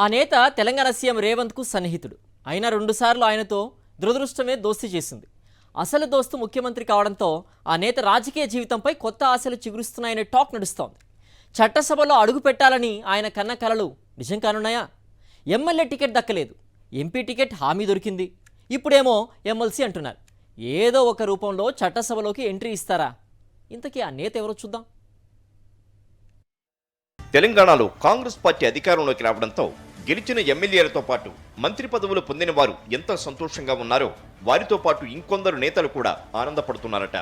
ఆ నేత తెలంగాణ సీఎం రేవంత్కు సన్నిహితుడు. అయినా రెండుసార్లు ఆయనతో దురదృష్టమే దోస్తీ చేసింది. అసలు దోస్తు ముఖ్యమంత్రి కావడంతో ఆ నేత రాజకీయ జీవితంపై కొత్త ఆశలు చిగురుస్తున్నాయనే టాక్ నడుస్తోంది. చట్టసభలో అడుగు పెట్టాలని ఆయన కన్న కలలు నిజం కానున్నాయా? ఎమ్మెల్యే టికెట్ దక్కలేదు, ఎంపీ టికెట్ హామీ దొరికింది, ఇప్పుడేమో ఎమ్మెల్సీ అంటున్నారు. ఏదో ఒక రూపంలో చట్టసభలోకి ఎంట్రీ ఇస్తారా? ఇంతకీ ఆ నేత ఎవరో చూద్దాం. తెలంగాణలో కాంగ్రెస్ పార్టీ అధికారంలోకి రావడంతో గెలిచిన ఎమ్మెల్యేలతో పాటు మంత్రి పదవులు పొందిన వారు ఎంత సంతోషంగా ఉన్నారో వారితో పాటు ఇంకొందరు నేతలు కూడా ఆనందపడుతున్నారట.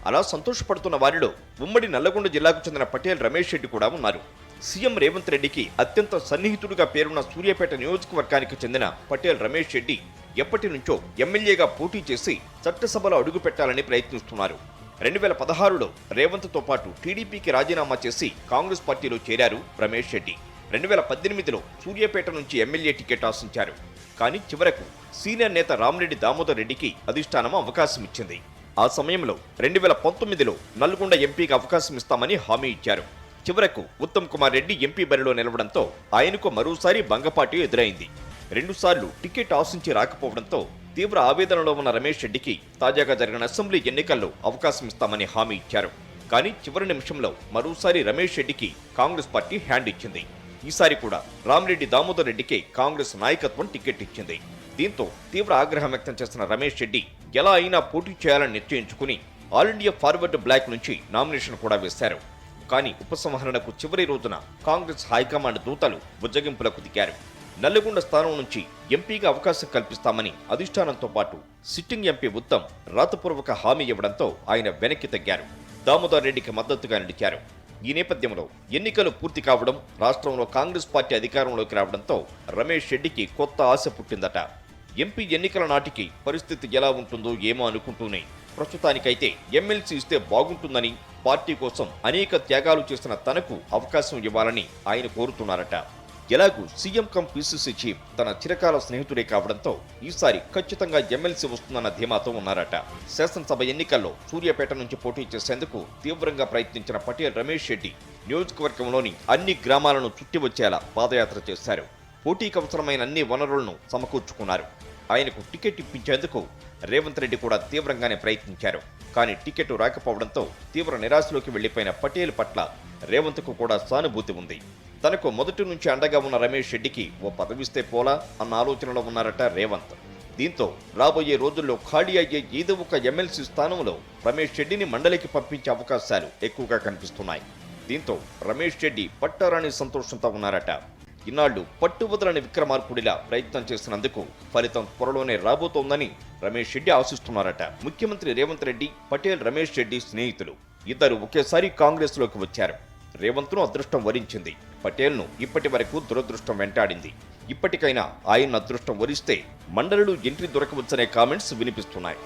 అలా సంతోషపడుతున్న వారిలో ఉమ్మడి నల్లగొండ జిల్లాకు చెందిన పటేల్ రమేష్ రెడ్డి కూడా ఉన్నారు. సీఎం రేవంత్ రెడ్డికి అత్యంత సన్నిహితుడిగా పేరున్న సూర్యాపేట నియోజకవర్గానికి చెందిన పటేల్ రమేష్ రెడ్డి ఎప్పటి నుంచో ఎమ్మెల్యేగా పోటీ చేసి చట్టసభలో అడుగు పెట్టాలని ప్రయత్నిస్తున్నారు. 2016లో రేవంత్తో పాటు టీడీపీకి రాజీనామా చేసి కాంగ్రెస్ పార్టీలో చేరారు రమేష్ రెడ్డి. 2018లో సూర్యాపేట నుంచి ఎమ్మెల్యే టికెట్ ఆశించారు. కానీ చివరకు సీనియర్ నేత రామిరెడ్డి దామోదర్ రెడ్డికి అధిష్టానం అవకాశం ఇచ్చింది. ఆ సమయంలో 2019లో నల్గొండ ఎంపీకి అవకాశం ఇస్తామని హామీ ఇచ్చారు. చివరకు ఉత్తమ్ కుమార్ రెడ్డి ఎంపీ బరిలో నిలవడంతో ఆయనకు మరోసారి భంగపాటు ఎదురైంది. 2 సార్లు టికెట్ ఆశించి రాకపోవడంతో తీవ్ర ఆవేదనలో ఉన్న రమేష్ రెడ్డికి తాజాగా జరిగిన అసెంబ్లీ ఎన్నికల్లో అవకాశం ఇస్తామని హామీ ఇచ్చారు. కానీ చివరి నిమిషంలో మరోసారి రమేష్ రెడ్డికి కాంగ్రెస్ పార్టీ హ్యాండ్ ఇచ్చింది. ఈసారి కూడా రామిరెడ్డి దామోదర్ రెడ్డికి కాంగ్రెస్ నాయకత్వం టికెట్ ఇచ్చింది. దీంతో తీవ్ర ఆగ్రహం వ్యక్తం చేసిన రమేష్ రెడ్డి ఎలా అయినా పోటీ చేయాలని నిశ్చయించుకుని ఆల్ ఇండియా ఫార్వర్డ్ బ్లాక్ నుంచి నామినేషన్ కూడా వేశారు. కానీ ఉపసంహరణకు చివరి రోజున కాంగ్రెస్ హైకమాండ్ దూతలు బుజ్జగింపులకు దిగారు. నల్లగొండ స్థానం నుంచి ఎంపీగా అవకాశం కల్పిస్తామని అధిష్టానంతో పాటు సిట్టింగ్ ఎంపీ ఉత్తమ్ రాతపూర్వక హామీ ఇవ్వడంతో ఆయన వెనక్కి తగ్గారు. దామోదర్ రెడ్డికి మద్దతుగా నిలిచారు. ఈ నేపథ్యంలో ఎన్నికలు పూర్తి కావడం, రాష్ట్రంలో కాంగ్రెస్ పార్టీ అధికారంలోకి రావడంతో రమేష్ రెడ్డికి కొత్త ఆశ పుట్టిందట. ఎంపీ ఎన్నికల నాటికి పరిస్థితి ఎలా ఉంటుందో ఏమో అనుకుంటూనే ప్రస్తుతానికైతే ఎమ్మెల్సీ ఇస్తే బాగుంటుందని పార్టీ కోసం అనేక త్యాగాలు చేసిన తనకు అవకాశం ఇవ్వాలని ఆయన కోరుతున్నారట. ఎలాగూ సీఎం కమ్ పీసీసీ చీఫ్ తన చిరకాల స్నేహితుడే కావడంతో ఈసారి ఖచ్చితంగా ఎమ్మెల్సీ వస్తుందన్న ధీమాతో ఉన్నారట. శాసనసభ ఎన్నికల్లో సూర్యాపేట నుంచి పోటీ చేసేందుకు తీవ్రంగా ప్రయత్నించిన పటేల్ రమేష్ రెడ్డి నియోజకవర్గంలోని అన్ని గ్రామాలను చుట్టి వచ్చేలా పాదయాత్ర చేశారు. పోటీకి అవసరమైన అన్ని వనరులను సమకూర్చుకున్నారు. ఆయనకు టికెట్ ఇప్పించేందుకు రేవంత్ రెడ్డి కూడా తీవ్రంగానే ప్రయత్నించారు. కానీ టికెట్ రాకపోవడంతో తీవ్ర నిరాశలోకి వెళ్లిపోయిన పటేల్ పట్ల రేవంత్కు కూడా సానుభూతి ఉంది. తనకు మొదటి నుంచి అండగా ఉన్న రమేష్ రెడ్డికి ఓ పదవిస్తే పోలా అన్న ఆలోచనలో ఉన్నారట రేవంత్. దీంతో రాబోయే రోజుల్లో ఖాళీ అయ్యే ఏదో ఒక ఎమ్మెల్సీ స్థానంలో రమేష్ రెడ్డిని మండలికి పంపించే అవకాశాలు ఎక్కువగా కనిపిస్తున్నాయి. దీంతో రమేష్ రెడ్డి పట్టారాని సంతోషంతో ఉన్నారట. ఇన్నాళ్లు పట్టువదలని విక్రమార్కుడిలా ప్రయత్నం చేసినందుకు ఫలితం త్వరలోనే రాబోతోందని రమేష్ రెడ్డి ఆశిస్తున్నారట. ముఖ్యమంత్రి రేవంత్ రెడ్డి, పటేల్ రమేష్ రెడ్డి స్నేహితులు. ఇద్దరు ఒకేసారి కాంగ్రెస్ లోకి వచ్చారు. రేవంత్ను అదృష్టం వరించింది, పటేల్ను ఇప్పటి వరకు దురదృష్టం వెంటాడింది. ఇప్పటికైనా ఆయన అదృష్టం వరిస్తే మండలులు ఎంట్రీ దొరకవచ్చనే కామెంట్స్ వినిపిస్తున్నాయి.